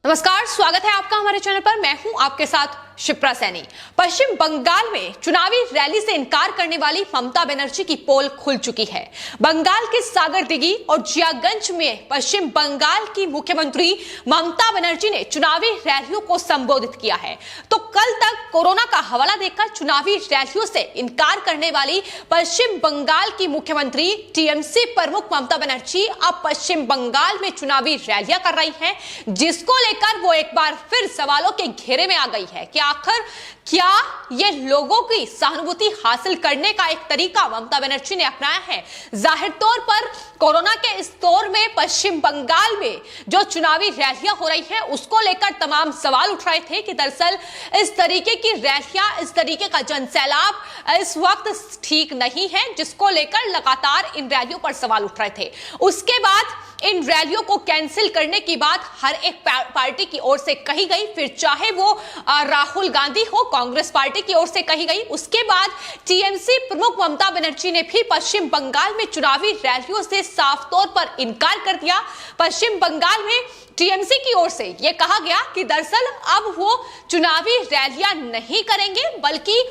नमस्कार, स्वागत है आपका हमारे चैनल पर। मैं हूं आपके साथ शिप्रा सैनी। पश्चिम बंगाल में चुनावी रैली से इनकार करने वाली ममता बनर्जी की पोल खुल चुकी है। बंगाल के सागरदिघी और जियागंज में पश्चिम बंगाल की मुख्यमंत्री ममता बनर्जी ने चुनावी रैलियों को संबोधित किया है। तो कल तक कोरोना का हवाला देकर चुनावी रैलियों से इनकार करने वाली पश्चिम बंगाल की मुख्यमंत्री टीएमसी प्रमुख ममता बनर्जी अब पश्चिम बंगाल में चुनावी रैलियां कर रही हैं, जिसको लेकर वो एक बार फिर सवालों के घेरे में आ गई है कि आखिर क्या ये लोगों की सहानुभूति हासिल करने का एक तरीका ममता बनर्जी ने अपनाया है। जाहिर तौर पर कोरोना के इस दौर में पश्चिम बंगाल में जो चुनावी रैलियां हो रही है उसको लेकर तमाम सवाल उठ रहे थे कि दरअसल इस तरीके की रैलियां, इस तरीके का जनसैलाब इस वक्त ठीक नहीं है, जिसको लेकर लगातार इन रैलियों पर सवाल उठ रहे थे। उसके बाद इन रैलियों को कैंसिल करने की बात हर एक पार्टी की ओर से कही गई, फिर चाहे वो राहुल गांधी हो, कांग्रेस पार्टी की ओर से कही गई। उसके बाद टीएमसी प्रमुख ममता बनर्जी ने भी पश्चिम बंगाल में चुनावी रैलियों से साफ तौर पर इनकार कर दिया। पश्चिम बंगाल में टीएमसी की ओर से यह कहा गया कि दरअसल अब वो चुनावी रैलियां नहीं करेंगे, बल्कि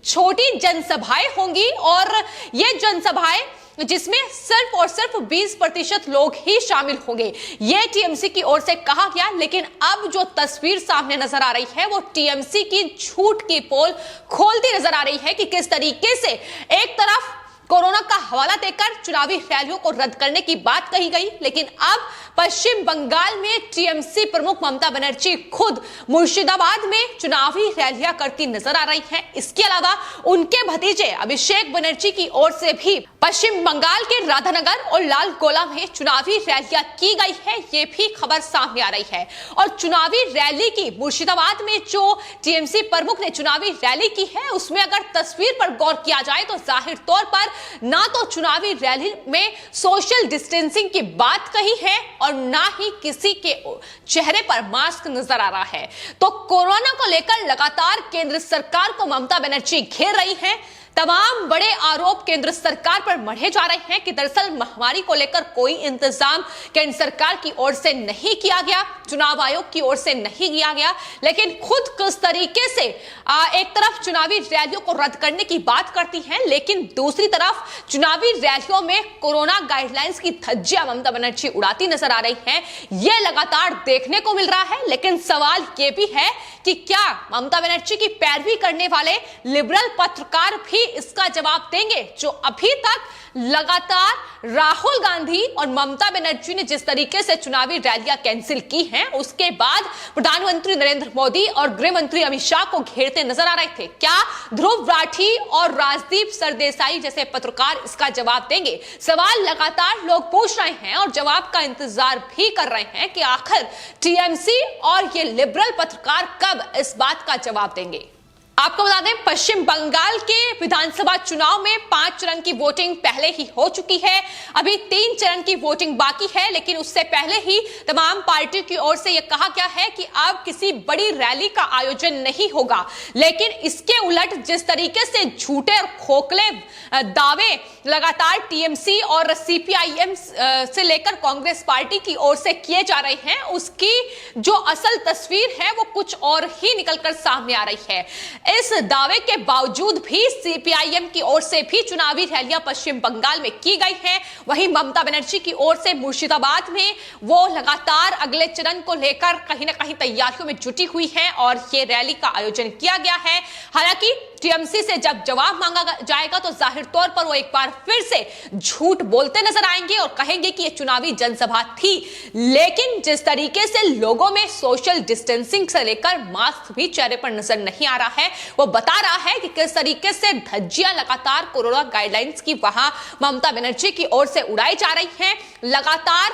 छोटी जनसभाएं होंगी और ये जनसभाएं जिसमें सिर्फ और सिर्फ 20% लोग ही शामिल होंगे, यह टीएमसी की ओर से कहा गया। लेकिन अब जो तस्वीर सामने नजर आ रही है वो टीएमसी की झूठ की पोल खोलती नजर आ रही है कि किस तरीके से एक तरफ कोरोना का हवाला देकर चुनावी रैलियों को रद्द करने की बात कही गई, लेकिन अब पश्चिम बंगाल में टीएमसी प्रमुख ममता बनर्जी खुद मुर्शिदाबाद में चुनावी रैलियां करती नजर आ रही हैं। इसके अलावा उनके भतीजे अभिषेक बनर्जी की ओर से भी पश्चिम बंगाल के राधानगर और लालगोला में चुनावी रैलियां की गई है, ये भी खबर सामने आ रही है। और चुनावी रैली की मुर्शिदाबाद में जो टीएमसी प्रमुख ने चुनावी रैली की है उसमें अगर तस्वीर पर गौर किया जाए तो जाहिर तौर पर ना तो चुनावी रैली में सोशल डिस्टेंसिंग की बात कही है और ना ही किसी के चेहरे पर मास्क नजर आ रहा है। तो कोरोना को लेकर लगातार केंद्र सरकार को ममता बनर्जी घेर रही है। तमाम बड़े आरोप केंद्र सरकार पर मढ़े जा रहे हैं कि दरअसल महामारी को लेकर कोई इंतजाम केंद्र सरकार की ओर से नहीं किया गया, चुनाव आयोग की ओर से नहीं किया गया, लेकिन खुद किस तरीके से एक तरफ चुनावी रैलियों को रद्द करने की बात करती हैं, लेकिन दूसरी तरफ चुनावी रैलियों में कोरोना गाइडलाइंस की धज्जियां ममता बनर्जी उड़ाती नजर आ रही हैं। यह लगातार देखने को मिल रहा है। लेकिन सवाल यह भी है कि क्या ममता बनर्जी की पैरवी करने वाले लिबरल पत्रकार भी इसका जवाब देंगे, जो अभी तक लगातार राहुल गांधी और ममता बनर्जी ने जिस तरीके से चुनावी रैलियां कैंसिल की हैं, उसके बाद प्रधानमंत्री नरेंद्र मोदी और गृह मंत्री अमित शाह को घेरते नजर आ रहे थे। क्या ध्रुव राठी और राजदीप सरदेसाई जैसे पत्रकार इसका जवाब देंगे? सवाल लगातार लोग पूछ रहे हैं और जवाब का इंतजार भी कर रहे हैं कि आखिर टीएमसी और ये लिबरल पत्रकार कब इस बात का जवाब देंगे। आपको बता दें, पश्चिम बंगाल के विधानसभा चुनाव में 5 चरण की वोटिंग पहले ही हो चुकी है। अभी 3 चरण की वोटिंग बाकी है, लेकिन उससे पहले ही तमाम पार्टियों की ओर से यह कहा गया है कि अब किसी बड़ी रैली का आयोजन नहीं होगा। लेकिन इसके उलट जिस तरीके से झूठे और खोखले दावे लगातार टीएमसी और सीपीआईएम से लेकर कांग्रेस पार्टी की ओर से किए जा रहे हैं, उसकी जो असल तस्वीर है वो कुछ और ही निकलकर सामने आ रही है। इस दावे के बावजूद भी सीपीआईएम की ओर से भी चुनावी रैलियां पश्चिम बंगाल में की गई हैं। वहीं ममता बनर्जी की ओर से मुर्शिदाबाद में वो लगातार अगले चरण को लेकर कहीं ना कहीं तैयारियों में जुटी हुई है और ये रैली का आयोजन किया गया है। हालांकि टीएमसी से जब जवाब मांगा जाएगा तो जाहिर तौर पर वो एक बार फिर से झूठ बोलते नजर आएंगे और कहेंगे कि ये चुनावी जनसभा थी। लेकिन जिस तरीके से लोगों में सोशल डिस्टेंसिंग से लेकर मास्क भी चेहरे पर नजर नहीं आ रहा है, वो बता रहा है कि किस तरीके से धज्जियां लगातार कोरोना गाइडलाइंस की वहां ममता बनर्जी की ओर से उड़ाई जा रही हैं। लगातार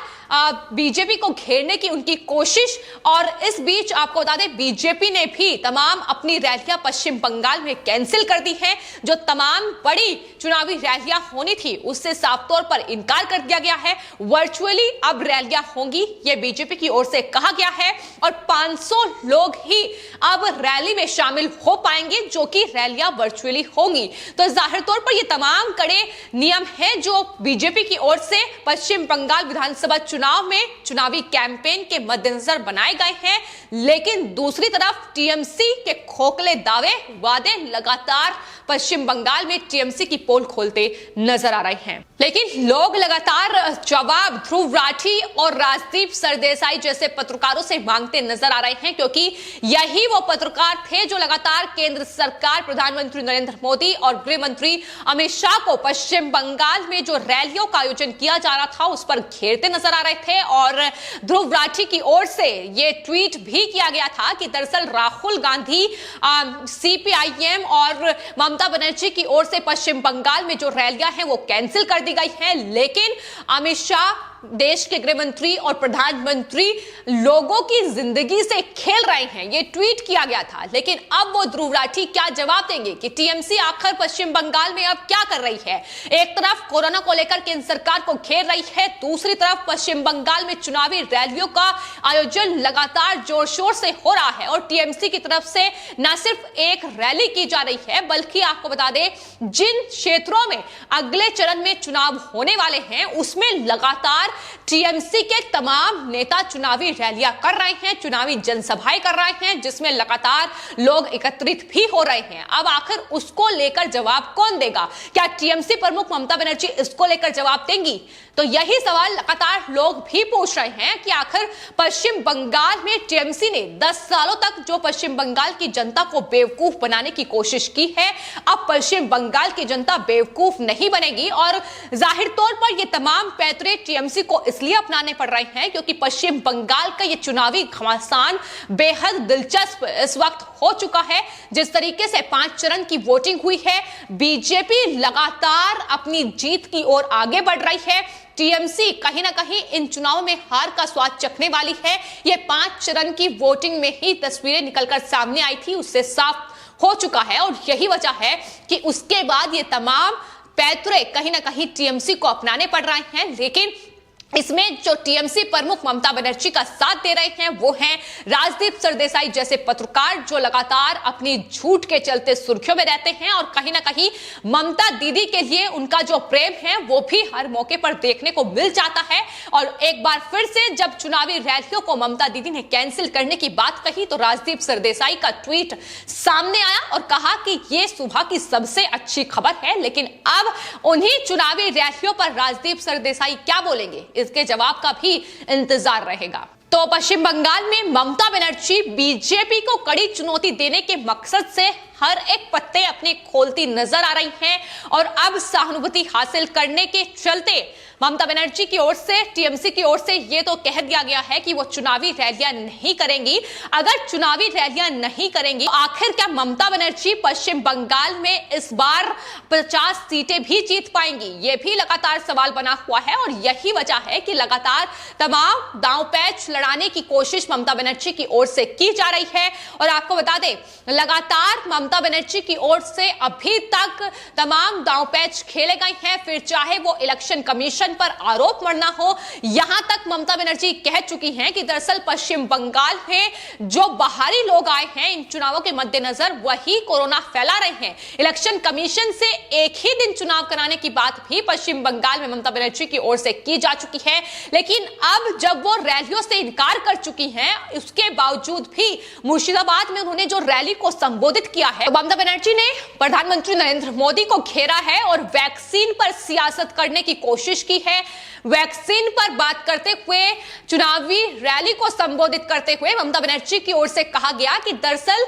बीजेपी को घेरने की उनकी कोशिश। और इस बीच आपको बता दें, बीजेपी ने भी तमाम अपनी रैलियां पश्चिम बंगाल में कैंसिल कर दी है। जो तमाम बड़ी चुनावी रैलियां होनी थी उससे साफ तौर पर इनकार कर दिया गया है। वर्चुअली अब रैलियां होंगी, यह बीजेपी की ओर से कहा गया है और 500 लोग ही अब रैली में शामिल हो पाएंगे, जो कि रैलियां वर्चुअली होंगी। तो जाहिर तौर पर यह तमाम कड़े नियम हैं जो बीजेपी की ओर से पश्चिम बंगाल विधानसभा चुनाव में चुनावी कैंपेन के मद्देनजर बनाए गए हैं, लेकिन दूसरी तरफ टीएमसी के खोखले दावे वादे लगातार पश्चिम बंगाल में टीएमसी की पोल खोलते नजर आ रहे हैं। लेकिन लोग लगातार जवाब ध्रुव राठी और राजदीप सरदेसाई जैसे पत्रकारों से मांगते नजर आ रहे हैं, क्योंकि यही वो पत्रकार थे जो लगातार केंद्र सरकार, प्रधानमंत्री नरेंद्र मोदी और गृह मंत्री अमित शाह को पश्चिम बंगाल में जो रैलियों का आयोजन किया जा रहा था उस पर घेरते नजर आ रहे थे। और ध्रुव राठी की ओर से यह ट्वीट भी किया गया था कि दरअसल राहुल गांधी, सीपीआईएम और ममता बनर्जी की ओर से पश्चिम बंगाल में जो रैलियां हैं वो कैंसिल कर दी गई हैं, लेकिन अमित शाह देश के गृह मंत्री और प्रधानमंत्री लोगों की जिंदगी से खेल रहे हैं, ये ट्वीट किया गया था। लेकिन अब वो ध्रुव राठी क्या जवाब देंगे कि टीएमसी आखिर पश्चिम बंगाल में अब क्या कर रही है। एक तरफ कोरोना को लेकर केंद्र सरकार को घेर रही है, दूसरी तरफ पश्चिम बंगाल में चुनावी रैलियों का आयोजन लगातार जोर शोर से हो रहा है और टीएमसी की तरफ से न सिर्फ एक रैली की जा रही है, बल्कि आपको बता दें जिन क्षेत्रों में अगले चरण में चुनाव होने वाले हैं उसमें लगातार टीएमसी के तमाम नेता चुनावी रैलियां कर रहे हैं, चुनावी जनसभाएं कर रहे हैं, जिसमें लगातार लोग एकत्रित भी हो रहे हैं। अब आखिर उसको लेकर जवाब कौन देगा? क्या टीएमसी प्रमुख ममता बनर्जी इसको लेकर जवाब देंगी? तो यही सवाल लगातार लोग भी पूछ रहे हैं कि आखिर पश्चिम बंगाल में टीएमसी ने 10 सालों तक जो पश्चिम बंगाल की जनता को बेवकूफ बनाने की कोशिश की है, अब पश्चिम बंगाल की जनता बेवकूफ नहीं बनेगी। और जाहिर तौर पर ये तमाम पैतरे टीएमसी को इसलिए अपनाने पड़ रहे हैं क्योंकि पश्चिम बंगाल का ये चुनावी घमासान बेहद दिलचस्प इस वक्त हो चुका है। जिस तरीके से 5 चरण की वोटिंग हुई है, बीजेपी लगातार अपनी जीत की ओर आगे बढ़ रही है, टीएमसी कहीं ना कहीं इन चुनावों में हार का स्वाद चखने वाली है। ये 5 चरण की वोटिंग में ही तस्वीरें निकलकर सामने आई थी, उससे साफ हो चुका है और यही वजह है कि उसके बाद ये तमाम पैतरे कहीं ना कहीं टीएमसी को अपनाने पड़ रहे हैं। लेकिन इसमें जो टीएमसी प्रमुख ममता बनर्जी का साथ दे रहे हैं वो हैं राजदीप सरदेसाई जैसे पत्रकार, जो लगातार अपनी झूठ के चलते सुर्खियों में रहते हैं और कहीं ना कहीं ममता दीदी के लिए उनका जो प्रेम है वो भी हर मौके पर देखने को मिल जाता है। और एक बार फिर से जब चुनावी रैलियों को ममता दीदी ने कैंसिल करने की बात कही तो राजदीप सरदेसाई का ट्वीट सामने आया और कहा कि ये सुबह की सबसे अच्छी खबर है। लेकिन अब उन्हीं चुनावी रैलियों पर राजदीप सरदेसाई क्या बोलेंगे, इसके जवाब का भी इंतजार रहेगा। तो पश्चिम बंगाल में ममता बनर्जी बीजेपी को कड़ी चुनौती देने के मकसद से हर एक पत्ते अपने खोलती नजर आ रही हैं और अब सहानुभूति हासिल करने के चलते ममता बनर्जी की ओर से, टीएमसी की ओर से ये तो कह दिया गया है कि वो चुनावी रैलियां नहीं करेंगी। अगर चुनावी रैलियां नहीं करेंगी तो आखिर क्या ममता बनर्जी पश्चिम बंगाल में इस बार 50 सीटें भी जीत पाएंगी? ये भी लगातार सवाल बना हुआ है और यही वजह है कि लगातार तमाम दांव पैच लड़ाने की कोशिश ममता बनर्जी की ओर से की जा रही है। और आपको बता दें, लगातार ममता बनर्जी की ओर से अभी तक तमाम दांव पैच खेले गए हैं, फिर चाहे वो इलेक्शन कमीशन पर आरोप मरना हो। यहां तक ममता बनर्जी कह चुकी हैं कि दरअसल पश्चिम बंगाल में जो बाहरी लोग आए हैं इन चुनावों के मद्देनजर वही कोरोना फैला रहे हैं। इलेक्शन कमीशन से एक ही दिन चुनाव कराने की बात भी पश्चिम बंगाल में ममता बनर्जी की ओर से की जा चुकी है। लेकिन अब जब वो रैलियों से इनकार कर चुकी हैं, उसके बावजूद भी मुर्शिदाबाद में उन्होंने जो रैली को संबोधित किया है, ममता बनर्जी ने प्रधानमंत्री नरेंद्र मोदी को घेरा है और वैक्सीन पर सियासत करने की कोशिश की है। वैक्सीन पर बात करते हुए, चुनावी रैली को संबोधित करते हुए ममता बनर्जी की ओर से कहा गया कि दरअसल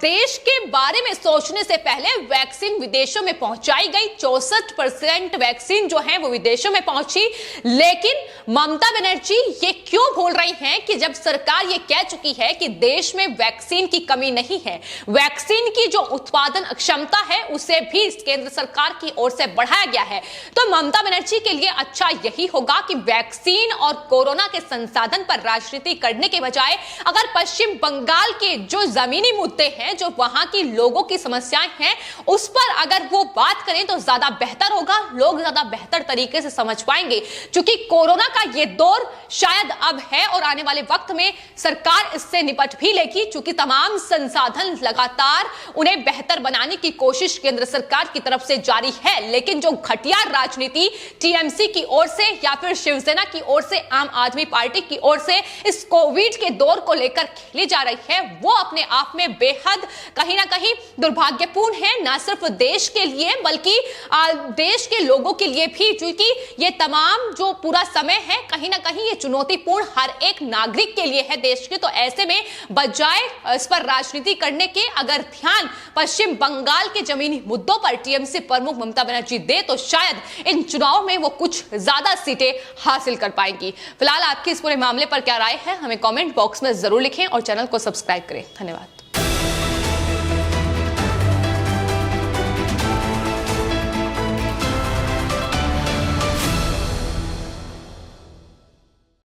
देश के बारे में सोचने से पहले वैक्सीन विदेशों में पहुंचाई गई। 64% वैक्सीन जो है वो विदेशों में पहुंची। लेकिन ममता बनर्जी ये क्यों बोल रही हैं कि जब सरकार ये कह चुकी है कि देश में वैक्सीन की कमी नहीं है, वैक्सीन की जो उत्पादन क्षमता है उसे भी केंद्र सरकार की ओर से बढ़ाया गया है। तो ममता बनर्जी के लिए अच्छा यही होगा कि वैक्सीन और कोरोना के संसाधन पर राजनीति करने के बजाय अगर पश्चिम बंगाल के जो जमीनी मुद्दे हैं, जो वहां की लोगों की समस्याएं हैं, उस पर अगर वो बात करें तो ज्यादा बेहतर होगा। लोग ज्यादा बेहतर तरीके से समझ पाएंगे, क्योंकि कोरोना का ये दौर शायद अब है और आने वाले वक्त में सरकार इससे निपट भी लेगी, क्योंकि तमाम संसाधन लगातार उन्हें बेहतर बनाने की कोशिश केंद्र सरकार की तरफ से जारी है। लेकिन जो घटिया राजनीति टीएमसी टीएमसी की ओर से या फिर शिवसेना की ओर से, आम आदमी पार्टी की ओर से इस कोविड के दौर को लेकर खेली जा रही है, वो अपने आप में बेहद कहीं ना कहीं दुर्भाग्यपूर्ण है, ना सिर्फ देश के लिए बल्कि देश के लोगों के लिए भी, क्योंकि ये तमाम जो पूरा समय है कहीं ना कहीं ये चुनौतीपूर्ण हर एक नागरिक के लिए है देश के। तो ऐसे में बजाय इस पर राजनीति करने के अगर ध्यान पश्चिम बंगाल के जमीनी मुद्दों पर टीएमसी प्रमुख ममता बनर्जी दे तो शायद इन चुनाव में वो कुछ ज्यादा सीटें हासिल कर पाएंगी। फिलहाल आपकी इस पूरे मामले पर क्या राय है, हमें कमेंट बॉक्स में जरूर लिखें और चैनल को सब्सक्राइब करें। धन्यवाद।